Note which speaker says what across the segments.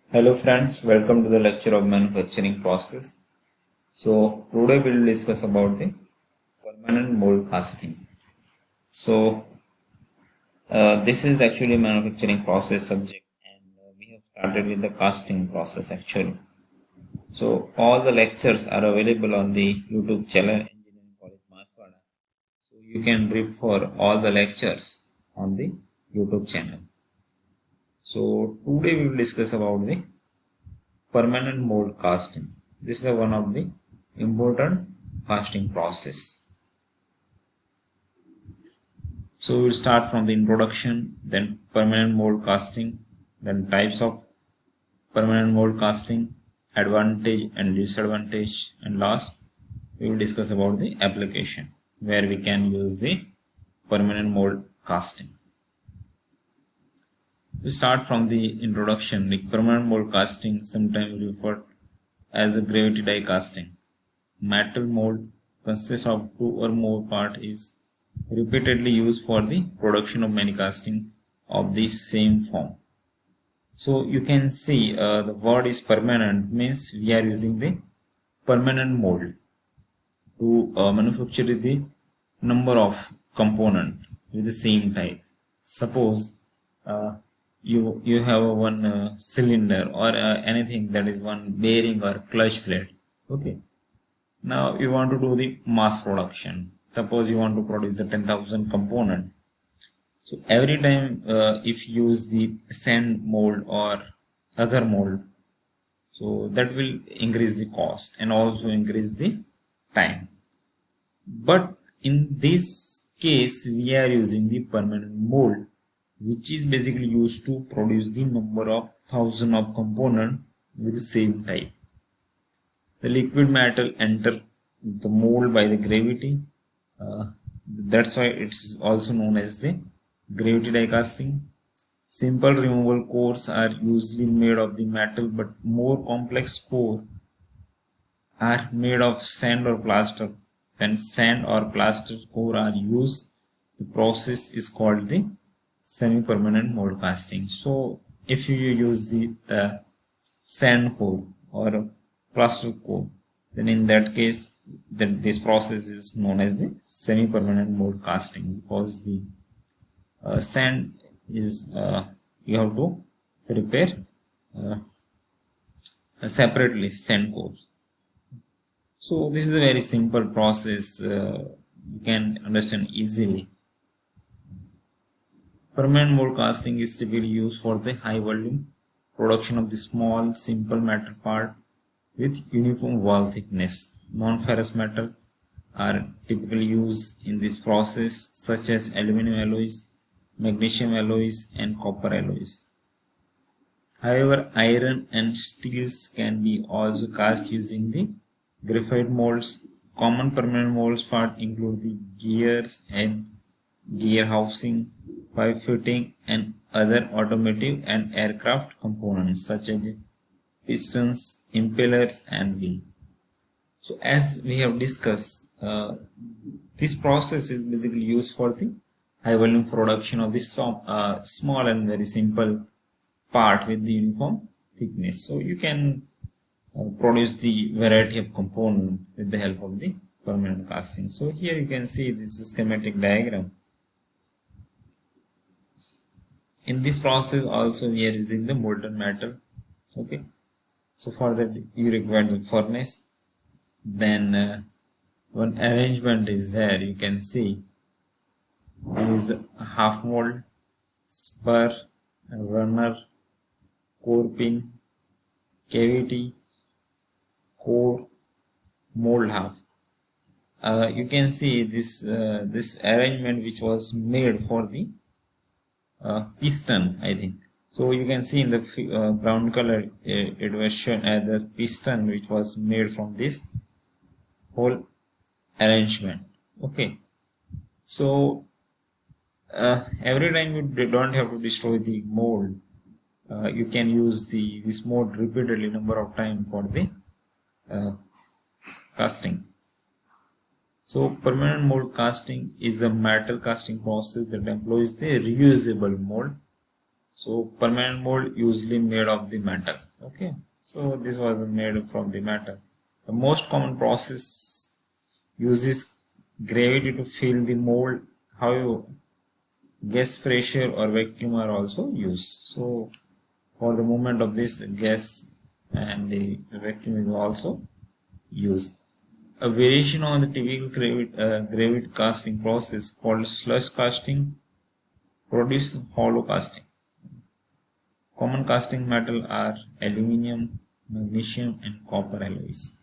Speaker 1: Hello friends, welcome to the lecture of manufacturing process. So today we will discuss about the permanent mold casting. So this is actually a manufacturing process subject, and we have started with the casting process actually. So all the lectures are available on the YouTube channel Engineering College Maswada. So you can refer all the lectures on the YouTube channel. So today we will discuss about the permanent mold casting. This is one of the important casting process. So we'll start from the introduction, then permanent mold casting, then types of permanent mold casting, advantage and disadvantage, and last we will discuss about the application where we can use the permanent mold casting. We start from the introduction. The permanent mold casting, sometimes referred as a gravity die casting. Metal mold consists of two or more parts is repeatedly used for the production of many casting of the same form. So you can see the word is permanent means we are using the permanent mold to manufacture the number of component with the same type. Suppose uh, you have a one cylinder or anything that is one bearing or clutch plate. Okay, now you want to do the mass production. Suppose you want to produce the 10,000 component. So every time if you use the sand mold or other mold, so that will increase the cost and also increase the time. But in this case, we are using the permanent mold, which is basically used to produce the number of thousand of component with the same type. The liquid metal enter the mold by the gravity. That's why it's also known as the gravity die casting. Simple removable cores are usually made of the metal, but more complex core are made of sand or plaster. When sand or plaster core are used, the process is called the semi-permanent mold casting. So if you use the sand core or plaster core, then in that case, then this process is known as the semi-permanent mold casting, because the sand is you have to prepare uh, separately sand core. So this is a very simple process, you can understand easily. Permanent mold casting is typically used for the high volume production of the small simple metal part with uniform wall thickness. Non-ferrous metal are typically used in this process, such as aluminum alloys, magnesium alloys, and copper alloys. However, iron and steels can be also cast using the graphite molds. Common permanent molds part include the gears and gear housing, pipe fitting, and other automotive and aircraft components such as pistons, impellers, and wheel. So, as we have discussed, this process is basically used for the high volume production of this small and very simple part with the uniform thickness. So you can produce the variety of component with the help of the permanent casting. So here you can see this schematic diagram. In this process also we are using the molten metal. Okay, so for that you require the furnace. Then one arrangement is there. You can see is half mold, spur, runner, core pin, cavity, core, mold half. You can see this arrangement which was made for the piston, I think. So you can see in the brown color, it was shown as the piston which was made from this whole arrangement. Okay, so every time you don't have to destroy the mold, you can use this mold repeatedly number of time for the uh, casting. So permanent mold casting is a metal casting process that employs the reusable mold. So permanent mold usually made of the metal. Okay, so this was made from the metal. The most common process uses gravity to fill the mold. However, gas pressure or vacuum are also used. So for the movement of this gas and the vacuum is also used. A variation on the typical gravity casting process called slush casting produces hollow casting. Common casting metal are aluminium, magnesium and copper alloys.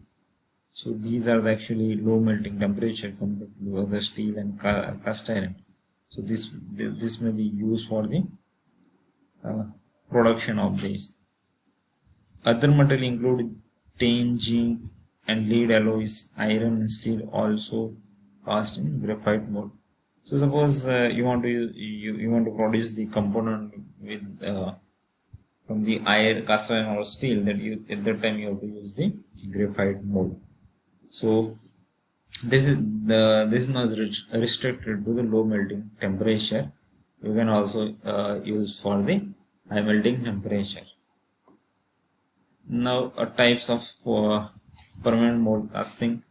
Speaker 1: So these are actually low melting temperature compared to other steel and cast iron. So this may be used for the uh, production of this. Other metals include tin, zinc, and lead alloys. Iron and steel also cast in graphite mode. So suppose you want to you want to produce the component with from the iron, cast iron or steel, that you at that time you have to use the graphite mode. So this is not restricted to the low melting temperature. You can also use for the high melting temperature. Now types of permanent mold casting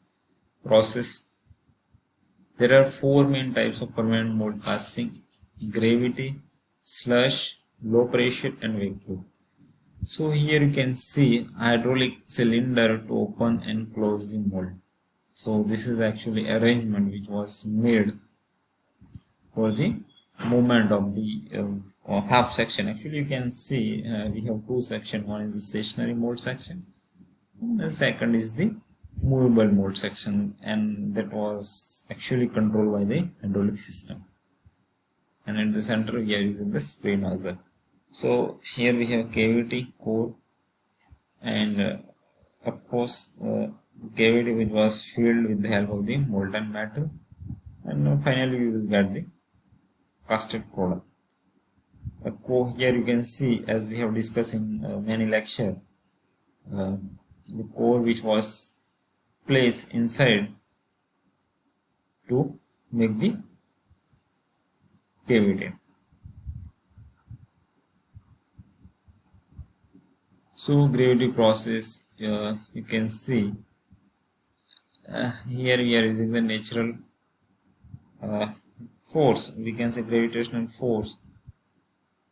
Speaker 1: process. There are four main types of permanent mold casting: gravity, slush, low pressure and vacuum. So here you can see hydraulic cylinder to open and close the mold. So this is actually arrangement which was made for the movement of the half section. Actually you can see we have two sections. One is the stationary mold section and the second is the movable mold section, and that was actually controlled by the hydraulic system. And at the center we are using the spray nozzle. So here we have cavity, core, and of course the cavity which was filled with the help of the molten metal, and finally you will get the casted product. A core, here you can see, as we have discussed in many lecture, uh, the core which was placed inside to make the cavity. So gravity process, you can see here we are using the natural uh, force, we can say gravitational force,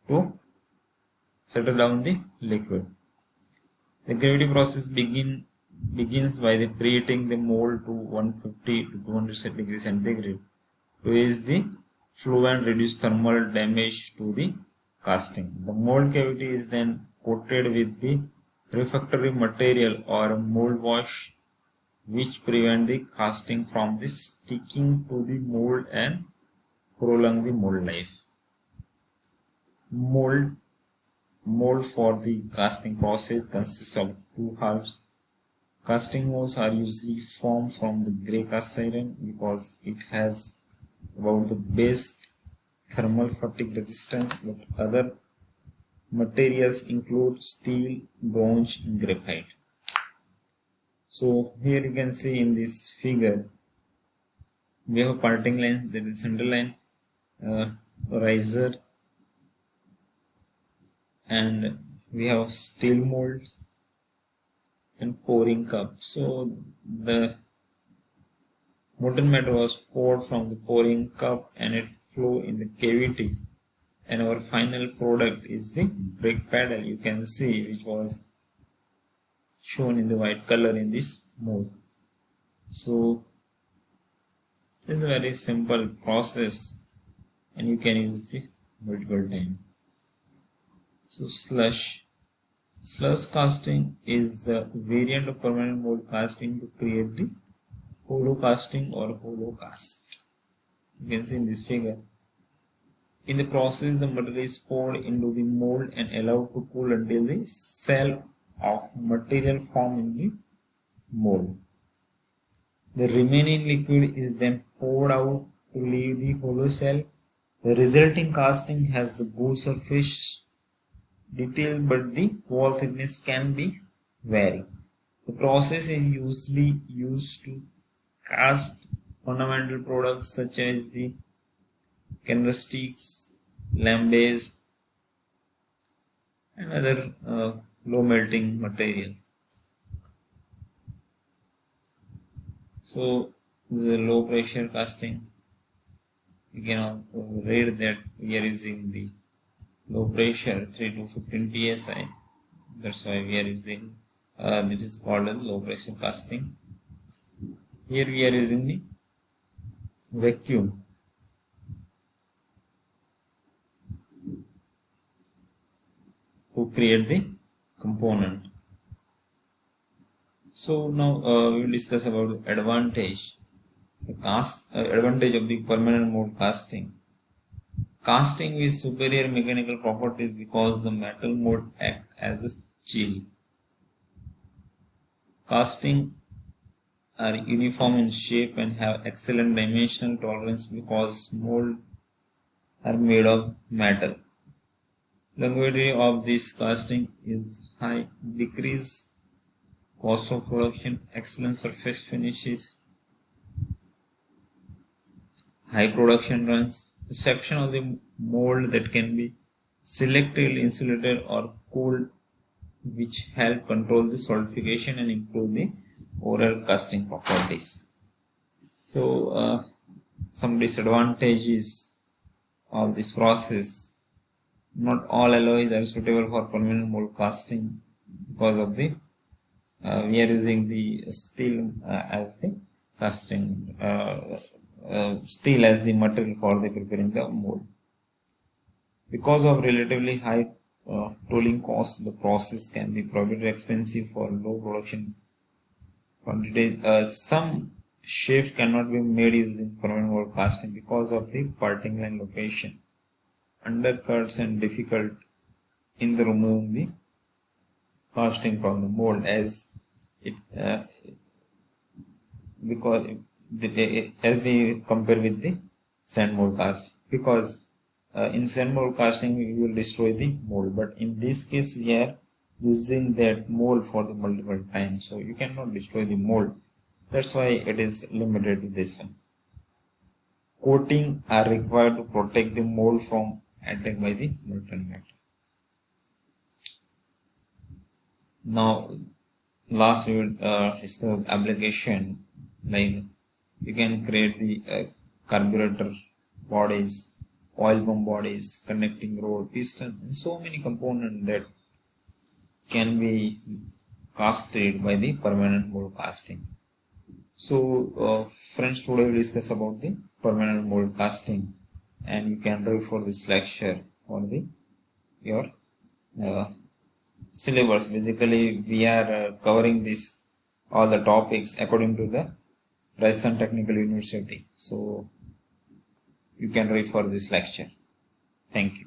Speaker 1: to settle down the liquid. The gravity process begins by the preheating the mold to 150 to 200 degrees centigrade to raise the flow and reduce thermal damage to the casting. The mold cavity is then coated with the refractory material or mold wash, which prevent the casting from the sticking to the mold and prolong the mold life. Mold Mold for the casting process consists of two halves. Casting molds are usually formed from the grey cast iron because it has about the best thermal fatigue resistance, but other materials include steel, bronze, and graphite. So here you can see in this figure we have a parting line, that is center line, riser, and we have steel molds and pouring cup. So the molten metal was poured from the pouring cup and it flow in the cavity, and our final product is the brake paddle, you can see, which was shown in the white color in this mold. So this is a very simple process and you can use the multiple time. So slush casting is a variant of permanent mold casting to create the hollow casting or hollow cast. You can see in this figure. In the process, the material is poured into the mold and allowed to cool until the cell of material form in the mold. The remaining liquid is then poured out to leave the hollow cell. The resulting casting has the good surface detail, but the wall thickness can be vary. The process is usually used to cast ornamental products such as the candlesticks, lamps, and other low melting materials. So this is a low pressure casting. You can read that we are using the low pressure 3 to 15 psi. That's why we are using this is called a low pressure casting. Here we are using the vacuum. To create the component. So now we will discuss about the advantage. The advantage of the permanent mode casting. Casting with superior mechanical properties because the metal mode act as a chill. Casting are uniform in shape and have excellent dimensional tolerance because molds are made of metal. Longevity of this casting is high. Decrease cost of production, excellent surface finishes, high production runs. The section of the mold that can be selectively insulated or cooled, which help control the solidification and improve the overall casting properties. So some disadvantages of this process. Not all alloys are suitable for permanent mold casting because of the we are using the steel as the casting steel as the material for the preparing the mold. Because of relatively high tooling costs, the process can be prohibitively expensive for low production quantity. Some shapes cannot be made using permanent mold casting because of the parting line location, undercuts, and difficult in the removing the casting from the mold as it because as we compare with the sand mold cast, because in sand mold casting we will destroy the mold, but in this case we are using that mold for the multiple times, so you cannot destroy the mold. That's why it is limited to this one. Coating are required to protect the mold from attack by the molten metal. Now last we will discuss application, like you can create the carburetor bodies, oil pump bodies, connecting rod, piston, and so many components that can be casted by the permanent mold casting. So friends, today we discuss about the permanent mold casting, and you can refer this lecture on the your syllabus. Basically we are covering this all the topics according to the Rajasthan Technical University, so you can refer this lecture. Thank you.